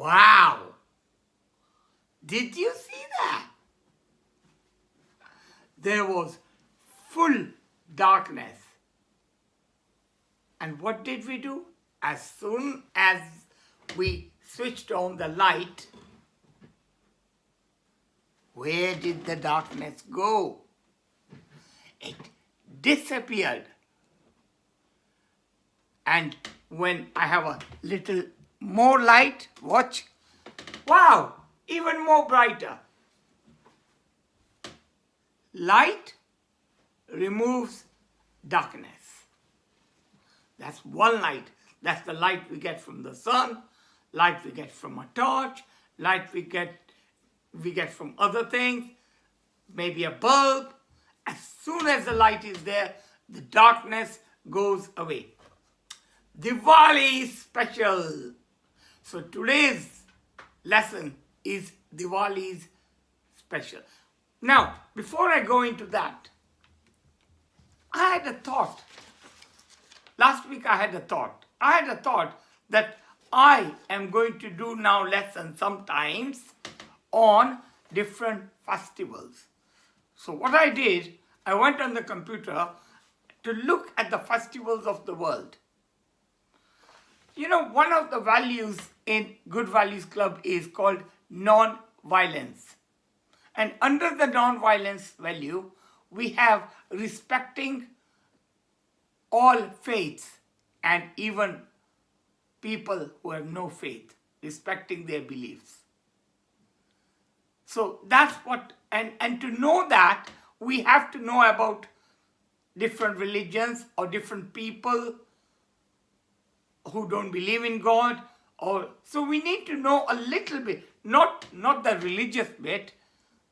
Wow! Did you see that? There was full darkness. And what did we do? As soon as we switched on the light, where did the darkness go? It disappeared. And when I have a little more light, watch. Wow, even more brighter. Light removes darkness. That's one light. That's the light we get from the sun, light we get from a torch, light we get from other things, maybe a bulb. As soon as the light is there, the darkness goes away. Diwali special. So today's lesson is Diwali's special. Now, before I go into that, I had a thought. Last week I had a thought. I had a thought that I am going to do now lessons sometimes on different festivals. So what I did, I went on the computer to look at the festivals of the world. You know, one of the values in Good Values Club is called non-violence. And under the non-violence value, we have respecting all faiths and even people who have no faith, respecting their beliefs. So that's what, and to know that, we have to know about different religions or different people who don't believe in God. So we need to know a little bit, not the religious bit,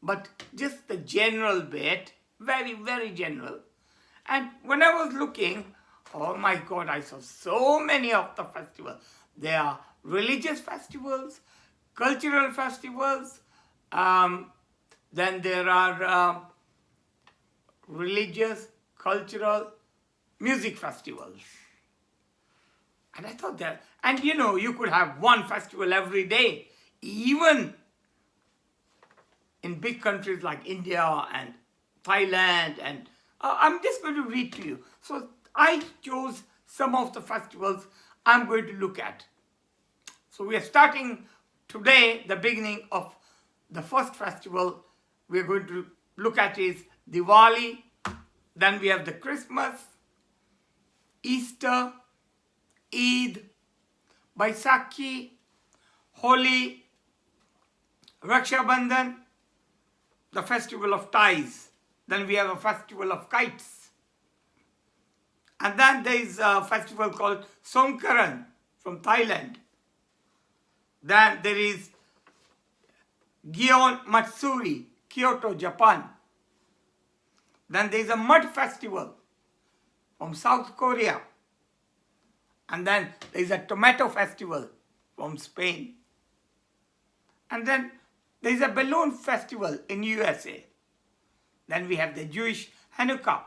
but just the general bit, very, very general. And when I was looking, oh my God, I saw so many of the festivals. There are religious festivals, cultural festivals, then there are religious, cultural, music festivals. And I thought that, and you know, you could have one festival every day, even in big countries like India and Thailand, and I'm just going to read to you. So I chose some of the festivals I'm going to look at. So we are starting today, the beginning of the first festival we're going to look at is Diwali. Then we have the Christmas, Easter, Eid, Baisakhi, Holi, Raksha Bandhan, the festival of ties. Then we have a festival of kites. And then there is a festival called Songkran from Thailand. Then there is Gion Matsuri, Kyoto, Japan. Then there is a mud festival from South Korea. And then there is a tomato festival from Spain. And then there is a balloon festival in USA. Then we have the Jewish Hanukkah,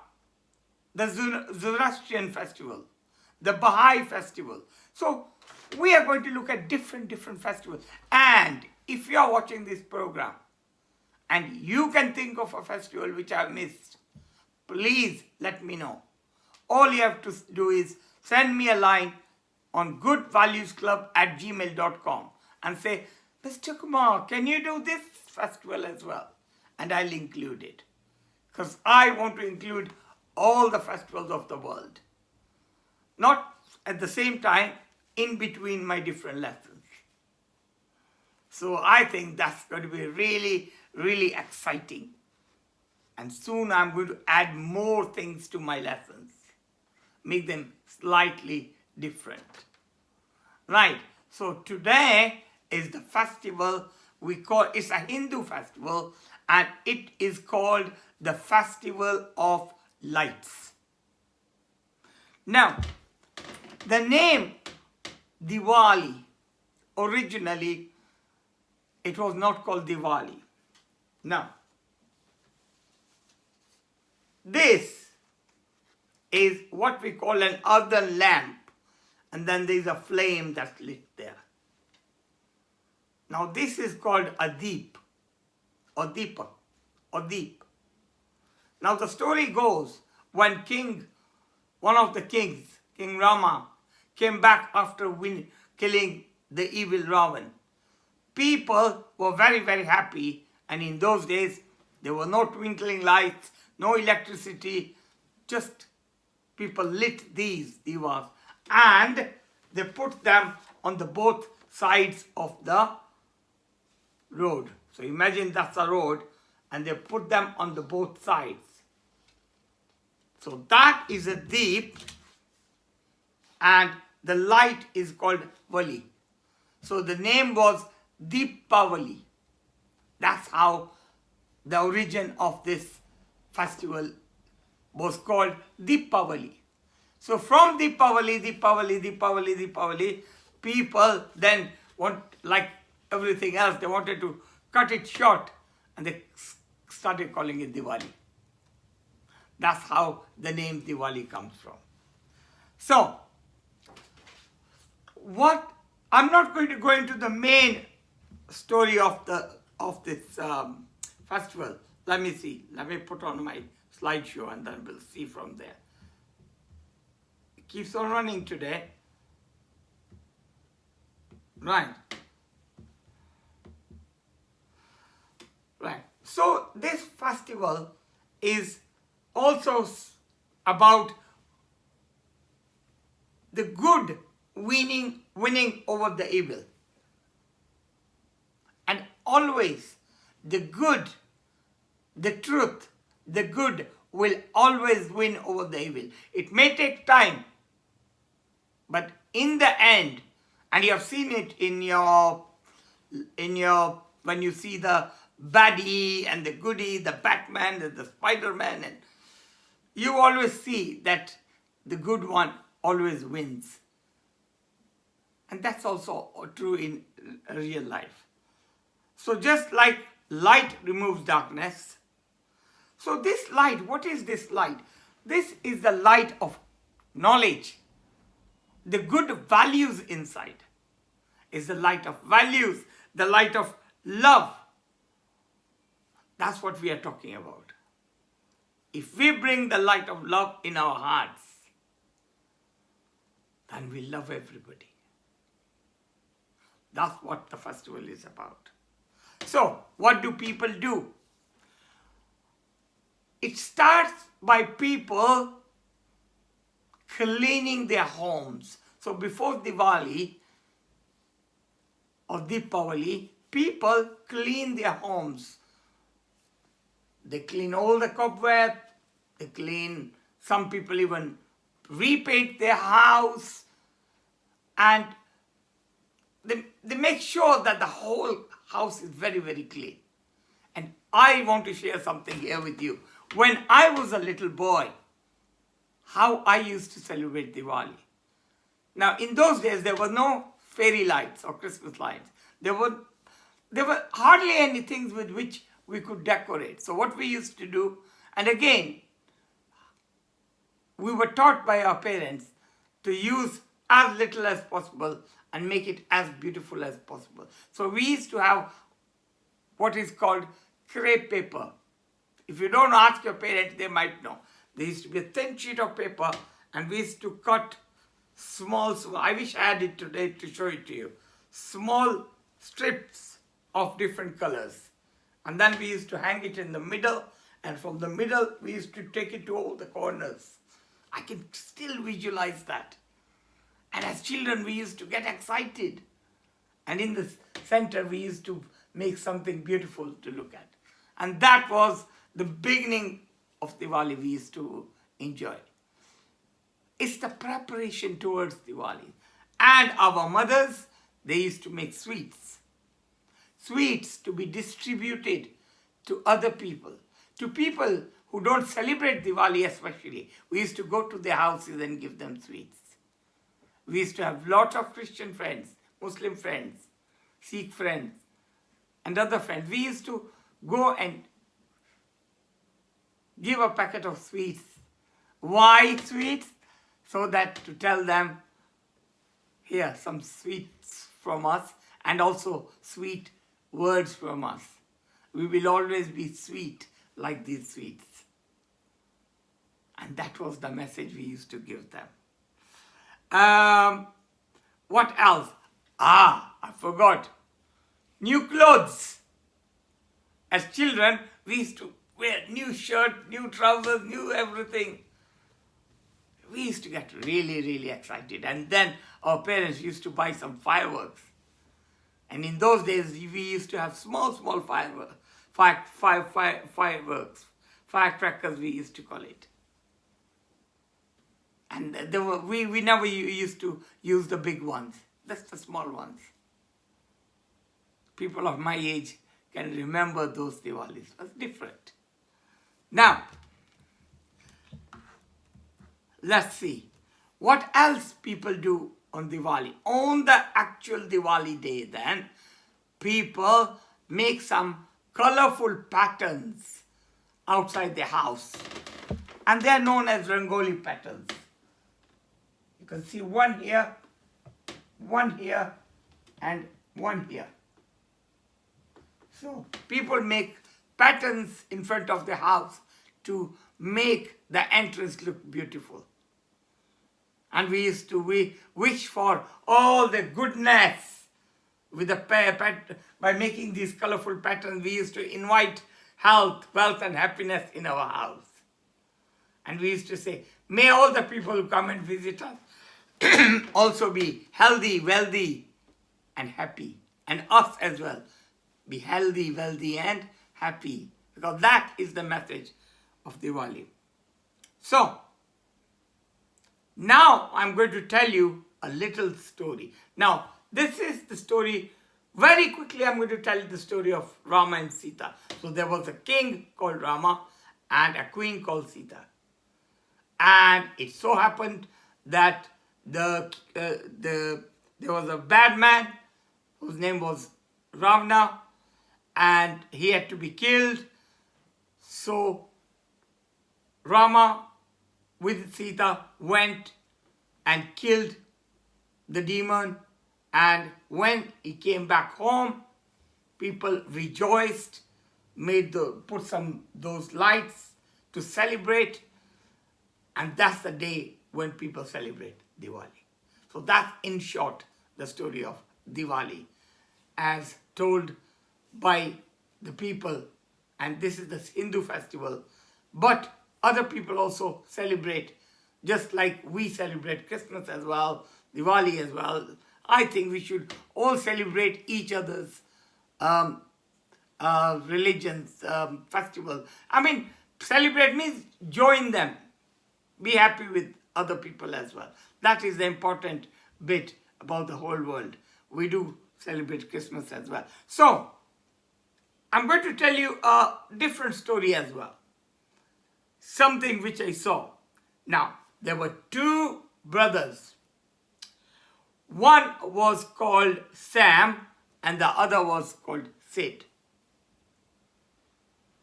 the Zoroastrian festival, the Baha'i festival. So we are going to look at different festivals. And if you are watching this program and you can think of a festival which I have missed, please let me know. All you have to do is send me a line on goodvaluesclub@gmail.com and say, Mr. Kumar, can you do this festival as well? And I'll include it. Because I want to include all the festivals of the world. Not at the same time, in between my different lessons. So I think that's going to be really, really exciting. And soon I'm going to add more things to my lessons. Make them slightly different. Right, so today is the festival we call, it's a Hindu festival, and it is called the Festival of Lights. Now, the name Diwali, originally, it was not called Diwali. Now, this is what we call an earthen lamp, and then there is a flame that's lit there. Now this is called a deep or deepa or deep. Now the story goes when one of the kings, King Rama, came back after killing the evil Ravan. People were very, very happy, and in those days there were no twinkling lights, no electricity, just people lit these divas and they put them on the both sides of the road. So imagine that's a road and they put them on the both sides. So that is a deep, and the light is called Vali. So the name was Deepavali. That's how the origin of this festival was called Deepavali. So from Deepavali, people then like everything else, they wanted to cut it short and they started calling it Diwali. That's how the name Diwali comes from. So, I'm not going to go into the main story of this festival. Let me see. Let me put on my slideshow and then we'll see from there. It keeps on running today. Right. Right. So this festival is also about the good winning over the evil. And always the good, the truth, the good will always win over the evil. It may take time, but in the end, and you have seen it in your when you see the baddie and the goodie, the Batman and the Spider-Man, and you always see that the good one always wins. And that's also true in real life. So just like light removes darkness, so this light, what is this light? This is the light of knowledge. The good values inside is the light of values, the light of love. That's what we are talking about. If we bring the light of love in our hearts, then we love everybody. That's what the festival is about. So, what do people do? It starts by people cleaning their homes. So before Diwali or Deepavali, people clean their homes. They clean all the cobweb, some people even repaint their house, and they make sure that the whole house is very, very clean. And I want to share something here with you. When I was a little boy, how I used to celebrate Diwali. Now, in those days, there were no fairy lights or Christmas lights. There were hardly any things with which we could decorate. So what we used to do, and again, we were taught by our parents to use as little as possible and make it as beautiful as possible. So we used to have what is called crepe paper. If you don't ask your parents, they might know. There used to be a thin sheet of paper and we used to cut small, I wish I had it today to show it to you, small strips of different colors. And then we used to hang it in the middle, and from the middle we used to take it to all the corners. I can still visualize that. And as children we used to get excited. And in the center we used to make something beautiful to look at. And that was the beginning of Diwali we used to enjoy. It's the preparation towards Diwali. And our mothers, they used to make sweets. Sweets to be distributed to other people. To people who don't celebrate Diwali especially. We used to go to their houses and give them sweets. We used to have lots of Christian friends, Muslim friends, Sikh friends, and other friends. We used to go and give a packet of sweets. Why sweets? So that to tell them, here, some sweets from us, and also sweet words from us. We will always be sweet like these sweets. And that was the message we used to give them. What else? I forgot. New clothes. As children, we used to wear new shirt, new trousers, new everything. We used to get really, really excited. And then our parents used to buy some fireworks. And in those days, we used to have small fireworks. Firecrackers, we used to call it. And we never used to use the big ones, just the small ones. People of my age can remember those Diwalis. It was different. Now, let's see. What else people do on Diwali? On the actual Diwali day then, people make some colorful patterns outside their house. And they are known as Rangoli patterns. You can see one here, and one here. So people make patterns in front of the house to make the entrance look beautiful. And we used to wish for all the goodness with the by making these colorful patterns. We used to invite health, wealth, and happiness in our house. And we used to say, may all the people who come and visit us also be healthy, wealthy, and happy. And us as well. Be healthy, wealthy, and happy. Because that is the message of Diwali. So, now I'm going to tell you a little story. Now, this is the story. Very quickly, I'm going to tell you the story of Rama and Sita. So, there was a king called Rama and a queen called Sita. And it so happened that there was a bad man whose name was Ravana, and he had to be killed. So Rama with Sita went and killed the demon, and when he came back home, people rejoiced, put those lights to celebrate, and that's the day when people celebrate Diwali. So that's in short the story of Diwali as told by the people, and this is the Hindu festival, but other people also celebrate, just like we celebrate Christmas as well, Diwali as well. I think we should all celebrate each other's religions, festival. I mean, celebrate means join them. Be happy with other people as well. That is the important bit about the whole world. We do celebrate Christmas as well. So, I'm going to tell you a different story as well. Something which I saw. Now, there were two brothers. One was called Sam and the other was called Sid.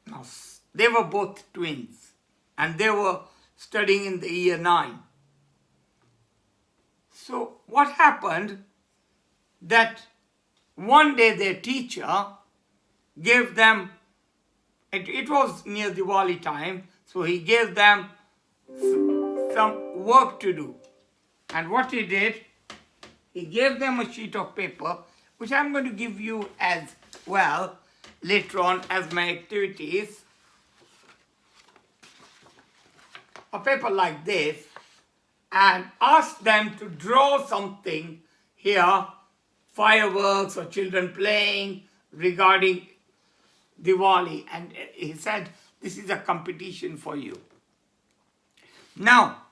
Now, they were both twins and they were studying in the year 9. So what happened that one day their teacher gave them, it was near Diwali time, so he gave them some work to do. And what he did, he gave them a sheet of paper, which I'm going to give you as well later on as my activities. A paper like this, and asked them to draw something here, fireworks or children playing regarding Diwali. And he said, this is a competition for you. Now,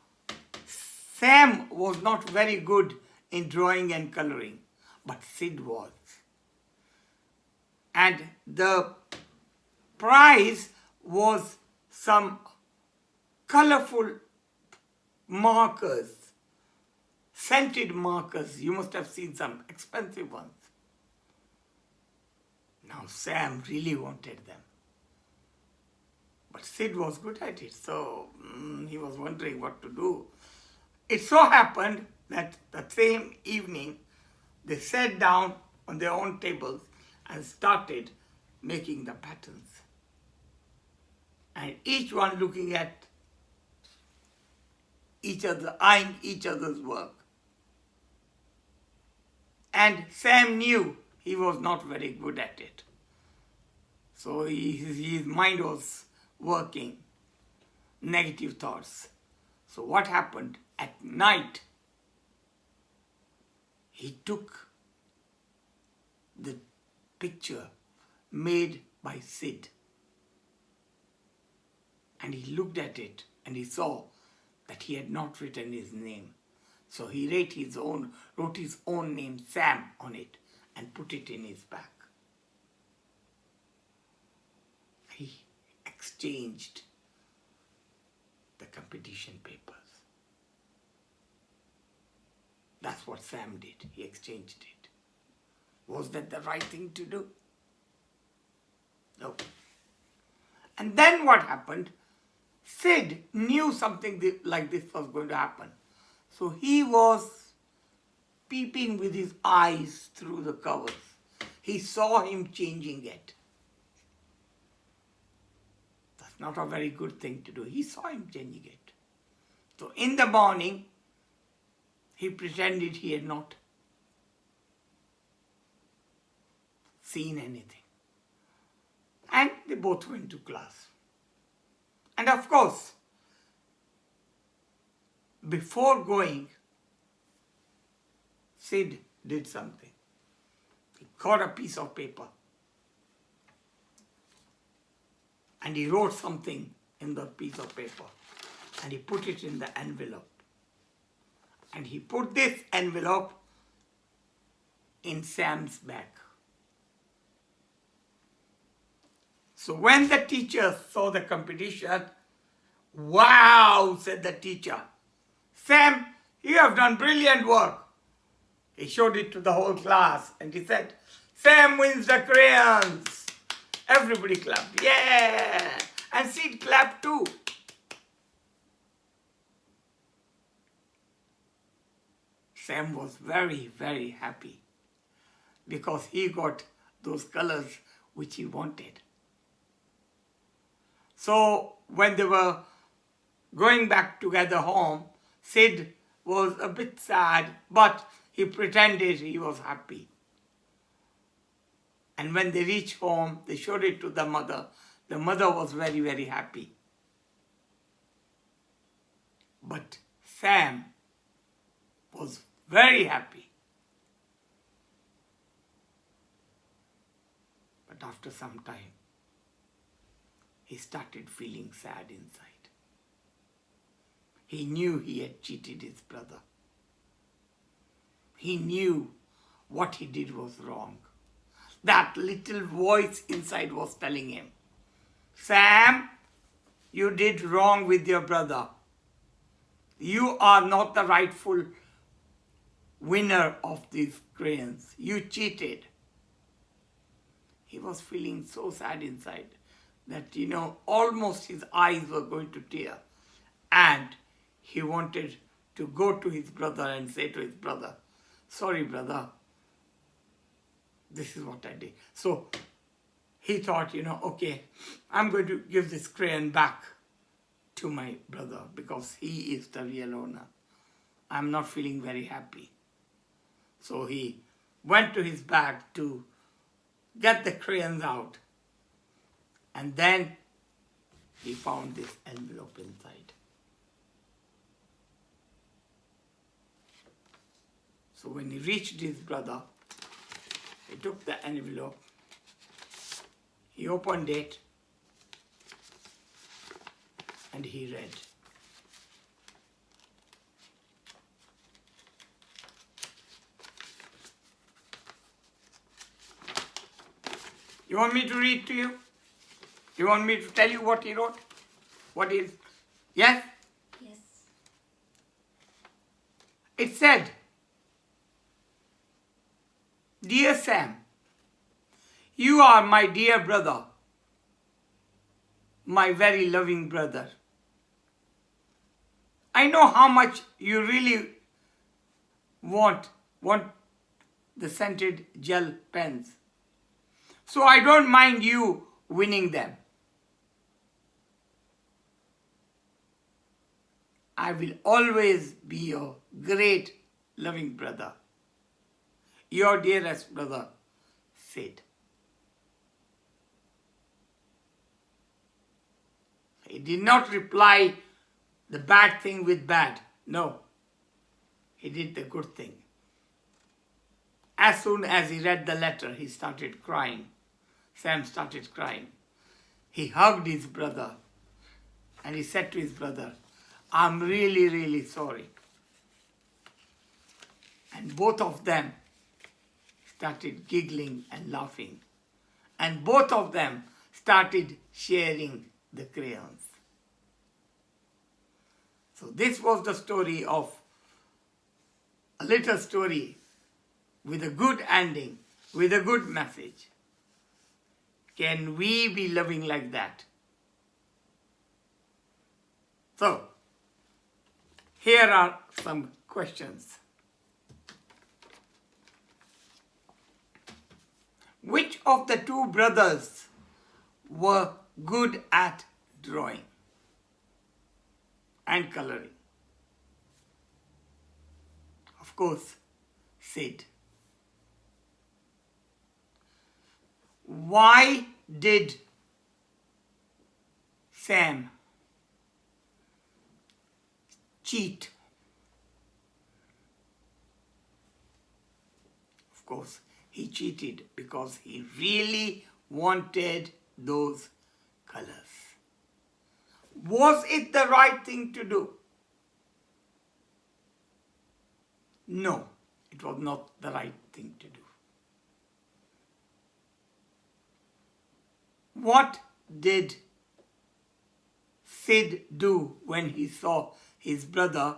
Sam was not very good in drawing and coloring, but Sid was. And the prize was some colorful markers, scented markers. You must have seen some expensive ones. Now Sam really wanted them. But Sid was good at it, so he was wondering what to do. It so happened that the same evening they sat down on their own tables and started making the patterns. And each one looking at each other, eyeing each other's work. And Sam knew he was not very good at it. So his mind was working, negative thoughts. So what happened? At night, he took the picture made by Sid and he looked at it and he saw that he had not written his name. So he wrote his own name, Sam, on it and put it in his bag. He exchanged the competition papers. That's what Sam did. He exchanged it. Was that the right thing to do? No. And then what happened? Sid knew something like this was going to happen. So he was peeping with his eyes through the covers. He saw him changing it. That's not a very good thing to do. He saw him changing it. So in the morning, he pretended he had not seen anything. And they both went to class. And of course, before going, Sid did something. He got a piece of paper and he wrote something in the piece of paper and he put it in the envelope. And he put this envelope in Sam's bag. So when the teacher saw the competition, "Wow," said the teacher. "Sam, you have done brilliant work." He showed it to the whole class and he said, "Sam wins the crayons." Everybody clapped. Yeah! And Sid clapped too. Sam was very, very happy because he got those colors which he wanted. So when they were going back together home, Sid was a bit sad, but he pretended he was happy. And when they reached home, they showed it to the mother. The mother was very, very happy. But Sam was very happy. But after some time, he started feeling sad inside. He knew he had cheated his brother. He knew what he did was wrong. That little voice inside was telling him, "Sam, you did wrong with your brother. You are not the rightful winner of these crayons. You cheated." He was feeling so sad inside that, almost his eyes were going to tear. And he wanted to go to his brother and say to his brother, "Sorry, brother, this is what I did." So he thought, okay, I'm going to give this crayon back to my brother because he is the real owner. I'm not feeling very happy. So he went to his bag to get the crayons out. And then he found this envelope inside. So when he reached his brother, he took the envelope, he opened it, and he read. You want me to read to you? You want me to tell you what he wrote? What is? Yes? Yes. It said, "Dear Sam, you are my dear brother, my very loving brother. I know how much you really want the scented gel pens. So I don't mind you winning them. I will always be your great loving brother. Your dearest brother, Sid. He did not reply the bad thing with bad. No. He did the good thing. As soon as he read the letter, he started crying. Sam started crying. He hugged his brother and he said to his brother, I'm really, really sorry. And both of them started giggling and laughing. And both of them started sharing the crayons. So this was the story of a little story with a good ending, with a good message. Can we be loving like that? So, here are some questions. Which of the two brothers were good at drawing and coloring? Of course, Sid. Why did Sam cheat? Of course, he cheated because he really wanted those colors. Was it the right thing to do? No, it was not the right thing to do. What did Sid do when he saw his brother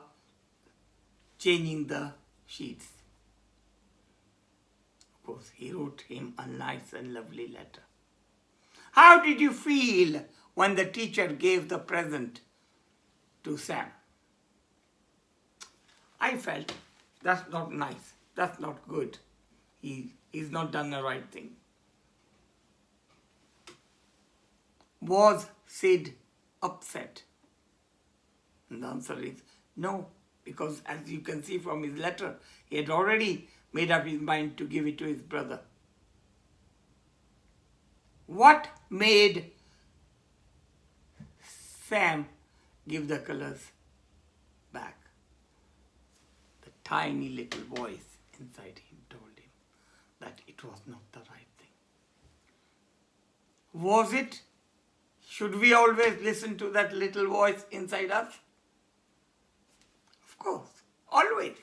changing the sheets? Of course, he wrote him a nice and lovely letter. How did you feel when the teacher gave the present to Sam? I felt that's not nice, that's not good. He's not done the right thing. Was Sid upset? And the answer is no, because as you can see from his letter, he had already made up his mind to give it to his brother. What made Sam give the colors back? The tiny little voice inside him told him that it was not the right thing. Was it? Should we always listen to that little voice inside us? Of course, always.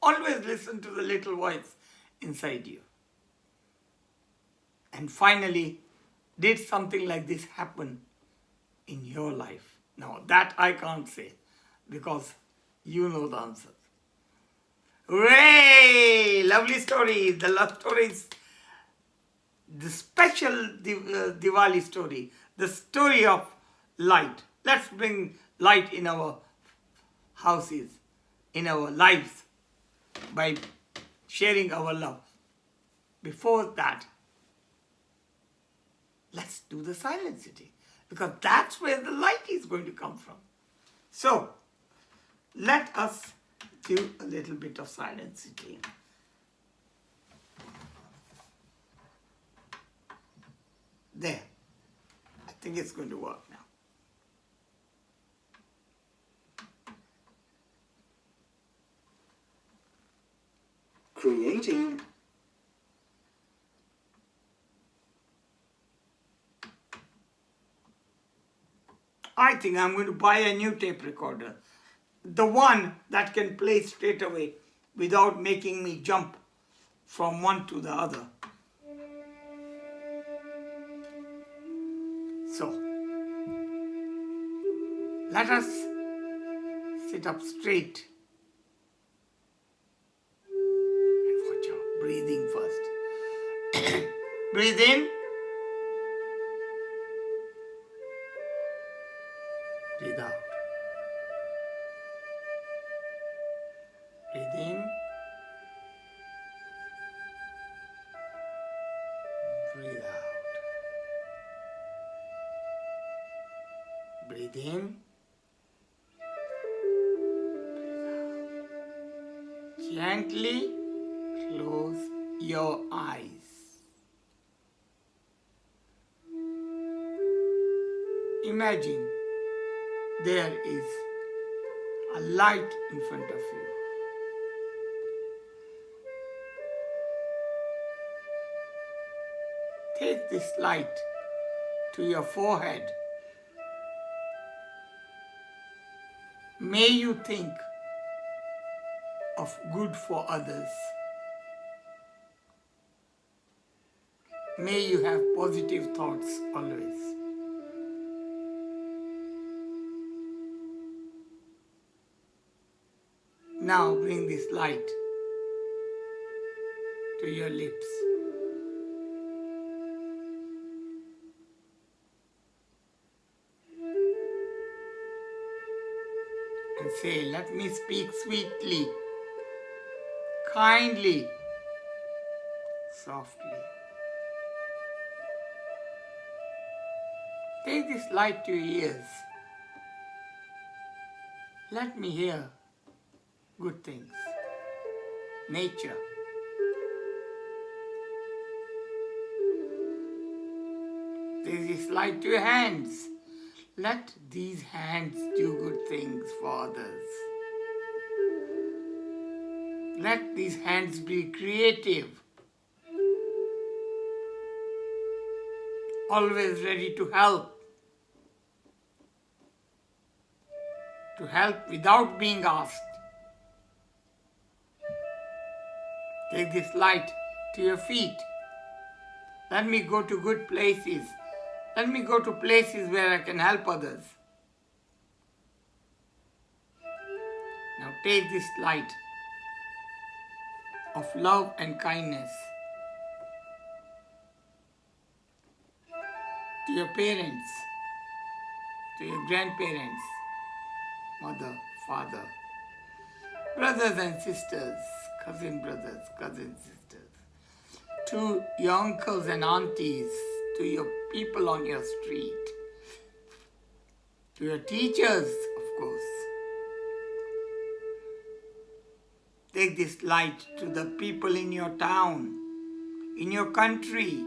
Always listen to the little voice inside you. And finally, did something like this happen in your life? Now, that I can't say because you know the answers. Hooray! Lovely story. The love story is the special Diwali story, the story of light. Let's bring light in our houses, in our lives, by sharing our love. Before that, let's do the silent city, because that's where the light is going to come from. So, let us do a little bit of silent sitting. There. I think it's going to work now. Creating. I think I'm going to buy a new tape recorder. The one that can play straight away without making me jump from one to the other. So, let us sit up straight and watch our breathing first. Breathe in. Breathe out. Breathe in. Breathe in. Gently close your eyes. Imagine there is a light in front of you. Take this light to your forehead. May you think of good for others. May you have positive thoughts always. Now bring this light to your lips. And say, let me speak sweetly, kindly, softly. Take this light to your ears. Let me hear good things. Nature. Take this light to your hands. Let these hands do good things for others. Let these hands be creative, always ready to help without being asked. Take this light to your feet. Let me go to good places. Let me go to places where I can help others. Now take this light of love and kindness to your parents, to your grandparents, mother, father, brothers and sisters, cousin brothers, cousin sisters, to your uncles and aunties, to your people on your street, to your teachers, of course. Take this light to the people in your town, in your country.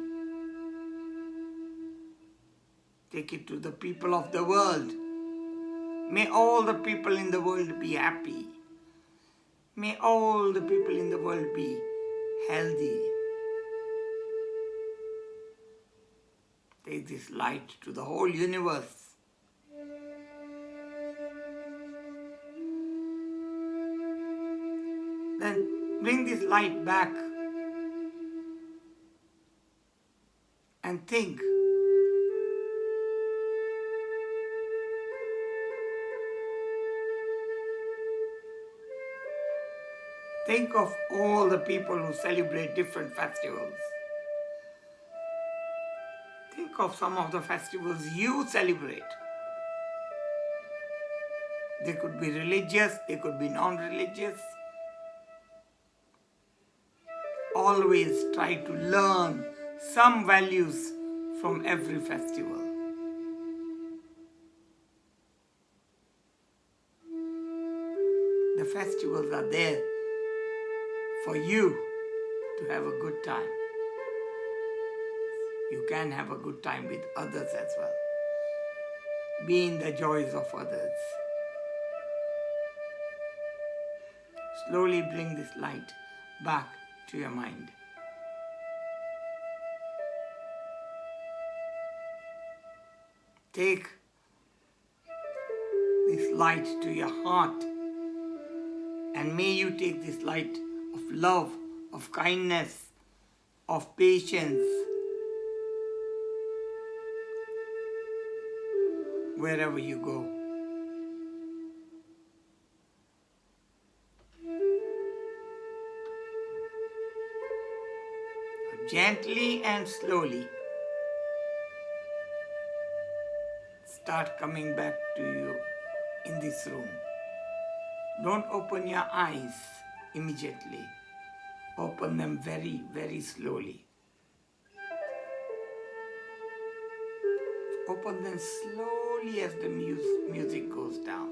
Take it to the people of the world. May all the people in the world be happy. May all the people in the world be healthy. Take this light to the whole universe. Then bring this light back and think. Think of all the people who celebrate different festivals. Think of some of the festivals you celebrate. They could be religious, they could be non-religious. Always try to learn some values from every festival. The festivals are there for you to have a good time. You can have a good time with others as well. Be in the joys of others. Slowly bring this light back to your mind. Take this light to your heart, and may you take this light of love, of kindness, of patience, wherever you go. Gently and slowly start coming back to you in this room. Don't open your eyes immediately. Open them very, very slowly. Open them slowly slowly as the music goes down.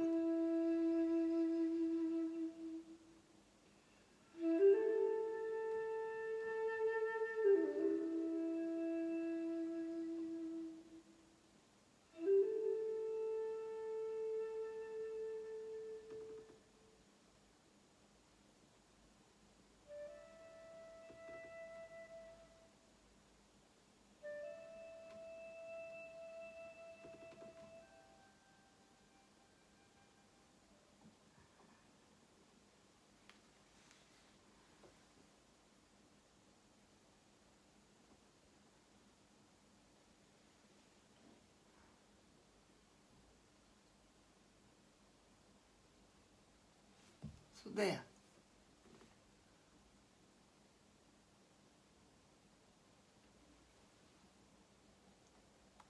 So there.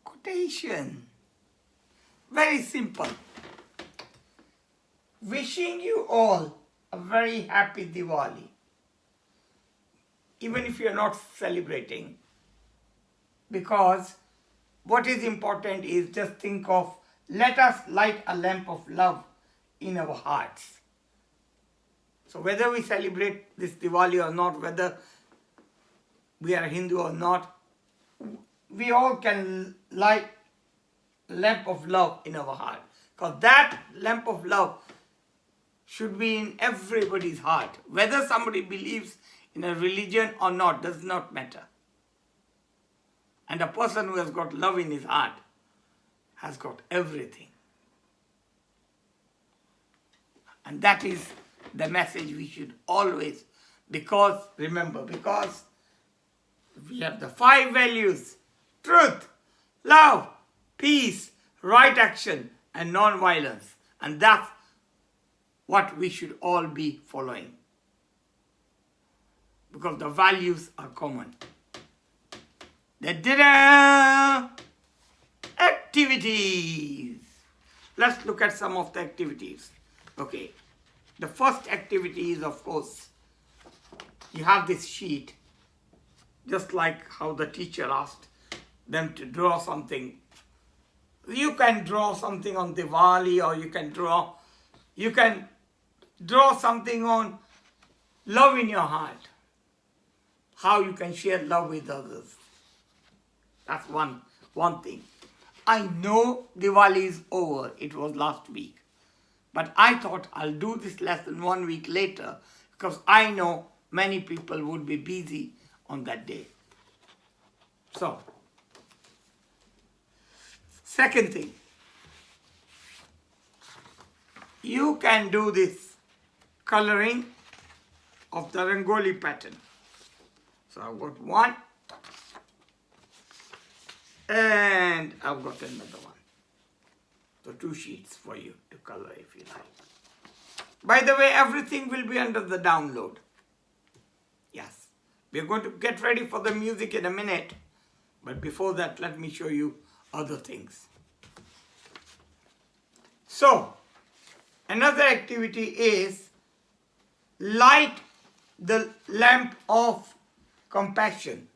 Quotation. Very simple. Wishing you all a very happy Diwali. Even if you're not celebrating. Because what is important is just think of, let us light a lamp of love in our hearts. So whether we celebrate this Diwali or not, whether we are Hindu or not, we all can light a lamp of love in our heart. Because that lamp of love should be in everybody's heart. Whether somebody believes in a religion or not does not matter. And a person who has got love in his heart has got everything. And that is the message we should always, because we have the 5 values: truth, love, peace, right action, and non-violence. And that's what we should all be following. Because the values are common. Activities. Let's look at some of the activities. Okay. The first activity is, of course, you have this sheet, just like how the teacher asked them to draw something. You can draw something on Diwali, or you can draw something on love in your heart. How you can share love with others. That's one thing. I know Diwali is over. It was last week. But I thought I'll do this lesson 1 week later because I know many people would be busy on that day. So, second thing, you can do this coloring of the Rangoli pattern. So I've got one and I've got another one. So 2 sheets for you to color if you like. By the way, everything will be under the download. Yes. We're going to get ready for the music in a minute. But before that, let me show you other things. So, another activity is light the lamp of compassion.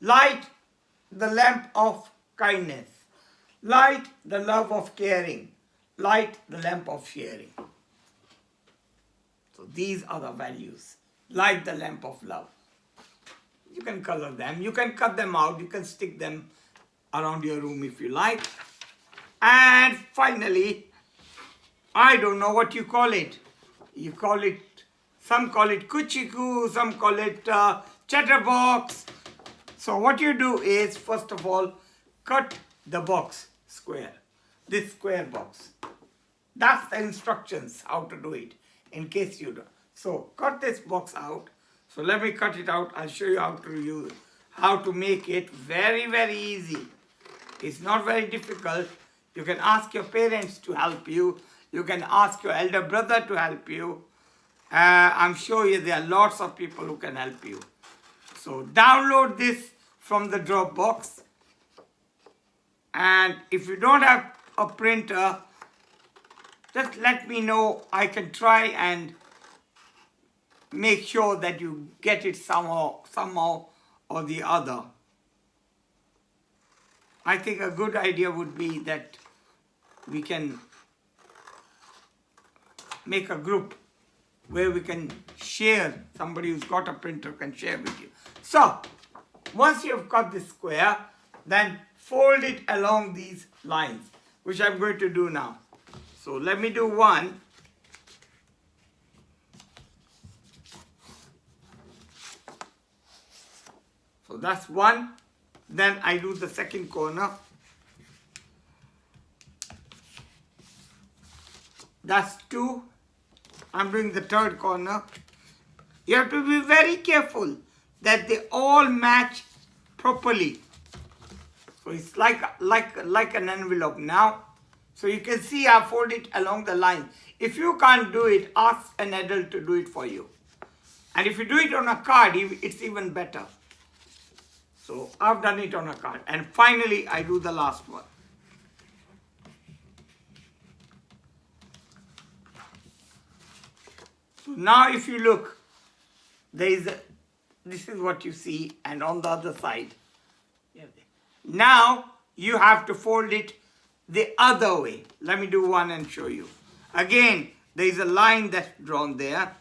Light the lamp of kindness. Light the love of caring. Light the lamp of sharing. So these are the values. Light the lamp of love. You can color them. You can cut them out. You can stick them around your room if you like. And finally, I don't know what you call it. You call it, some call it kuchiku, some call it chatterbox. So what you do is, first of all, cut the box square. This square box. That's the instructions how to do it in case you don't. So cut this box out. So let me cut it out. I'll show you how to make it very, very easy. It's not very difficult. You can ask your parents to help you. You can ask your elder brother to help you. I'm sure there are lots of people who can help you. So download this from the Dropbox. And if you don't have a printer, just let me know. I can try and make sure that you get it somehow or the other. I think a good idea would be that we can make a group where we can share. Somebody who's got a printer can share with you. So, once you've got this square, then fold it along these lines, which I'm going to do now. So let me do one. So that's one. Then I do the second corner. That's two. I'm doing the third corner. You have to be very careful that they all match properly. So it's like an envelope now. So you can see I fold it along the line. If you can't do it, ask an adult to do it for you. And if you do it on a card, it's even better. So I've done it on a card. And finally, I do the last one. So now if you look, this is what you see, and on the other side. Now you have to fold it the other way. Let me do one and show you. Again, there is a line that's drawn there.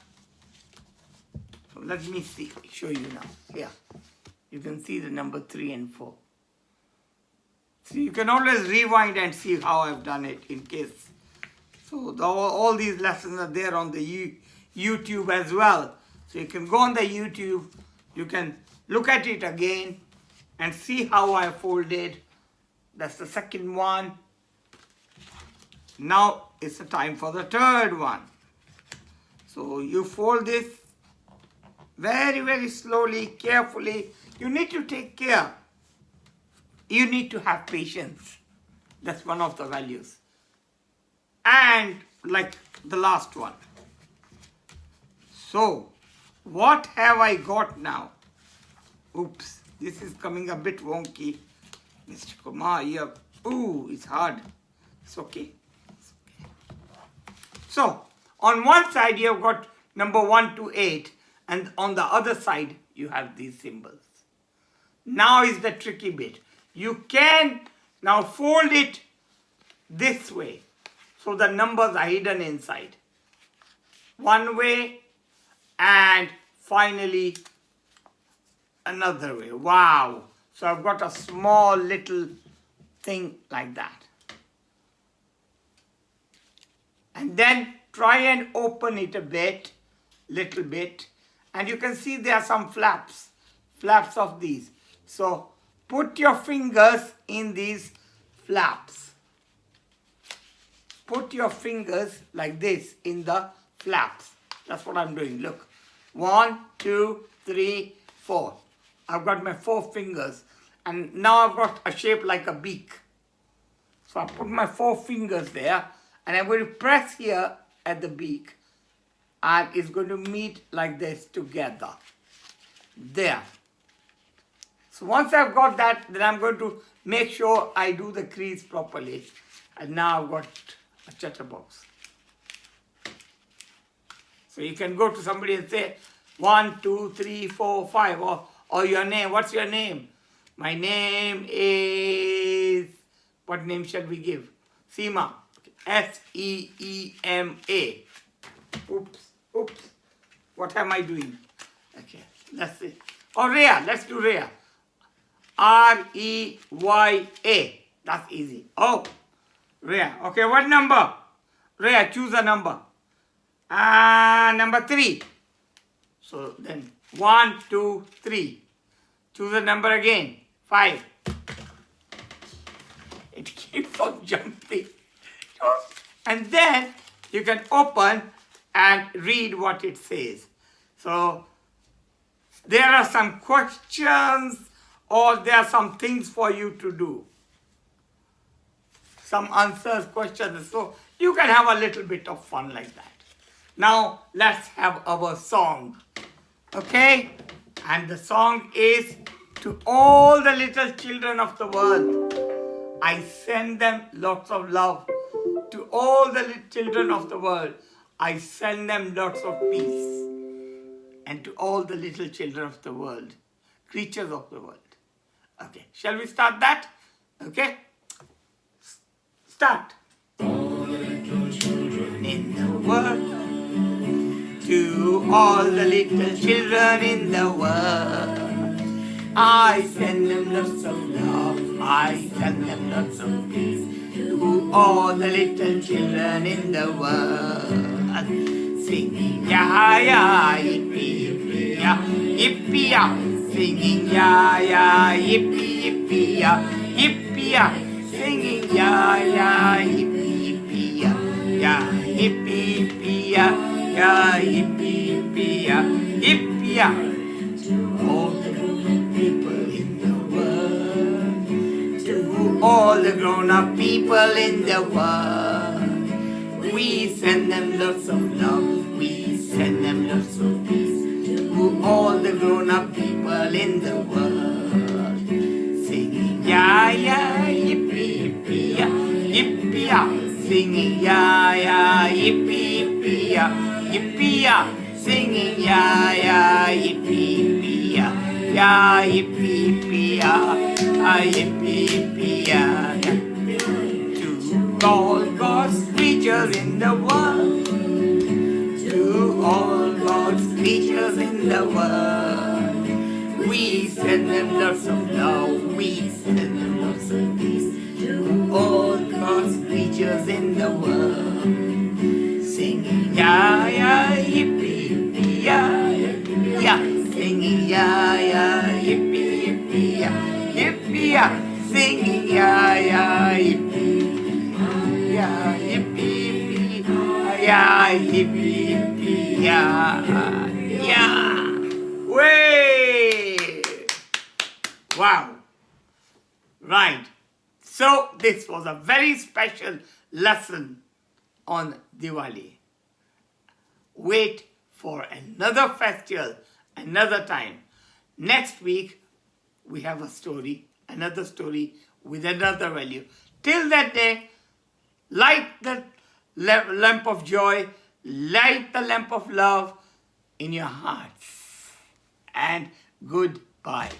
So let me show you now. Here, you can see the number 3 and 4. So you can always rewind and see how I've done it in case. So all these lessons are there on the YouTube as well. So you can go on the YouTube, you can look at it again and see how I folded. That's the second one. Now it's the time for the third one. So you fold this very, very slowly, carefully. You need to take care. You need to have patience. That's one of the values. And like the last one. So, what have I got now? Oops, this is coming a bit wonky. Mr. Kumar, yeah. Ooh, it's hard. It's okay. So, on one side you have got number 1 to 8, and on the other side you have these symbols. Now is the tricky bit. You can now fold it this way, so the numbers are hidden inside. One way, and finally another way. Wow! So I've got a small little thing like that. And then try and open it a bit, little bit, and you can see there are some flaps of these. So put your fingers in these flaps. Put your fingers like this in the flaps. That's what I'm doing. Look. 1, 2, 3, 4. I've got my 4 fingers. And now I've got a shape like a beak. So I put my 4 fingers there. And I'm going to press here at the beak. And it's going to meet like this together. There. So once I've got that, then I'm going to make sure I do the crease properly. And now I've got a chatterbox. So you can go to somebody and say 1, 2, 3, 4, 5, or your name. What's your name? My name is, what name shall we give? Seema. S-E-E-M-A. Oops. What am I doing? Okay, let's see. Or Rhea, let's do Rhea. R-E-Y-A. That's easy. Oh, Rhea. Okay, what number? Rhea, choose a number. Number 3. So then 1, 2, 3. Choose a number again. 5. It keeps on jumping. And then you can open and read what it says. So there are some questions or there are some things for you to do. Some answers, questions. So you can have a little bit of fun like that. Now let's have our song. Okay? And the song is to all the little children of the world. I send them lots of love. To all the little children of the world, I send them lots of peace. And to all the little children of the world, creatures of the world. Okay, shall we start that? Okay? Start. all the little children in the world. I send them lots of love, I send them lots of peace to all the little children in the world. Singing ya ya yippee yippee ya, yippee ya. Singing ya ya yippee yippee ya, yippee ya. Singing ya ya yippee yippee ya, ya yippee yippee ya, ya yippee yippee ya, yippee ya. All the people in the world, to all the grown-up people in the world, we send them lots of love, we send them lots of peace to all the grown-up people in the world. Singing ya ya yippee yippee ya, yippee ya. Singing ya ya yippee yippee ya, yippee ya. Singing ya ya yippee yippee ya, ya yippee yippee ya, yippee yippee ya. To all God's creatures in the world, to all God's creatures in the world, we send them lots of love, we send them lots of peace. To all God's creatures in the world, singing ya ya yippee yippee ya, ya. Singing ya ya yippee yippee ya, yippee ya. Singing ya ya yippee yippee ya, yippee yippee ya, yippee yippee ya, ya. Way! Wow! Right. So this was a very special lesson on Diwali. Wait for another festival, another time. Next week, we have a story, another story with another value. Till that day, light the lamp of joy, light the lamp of love in your hearts. And goodbye.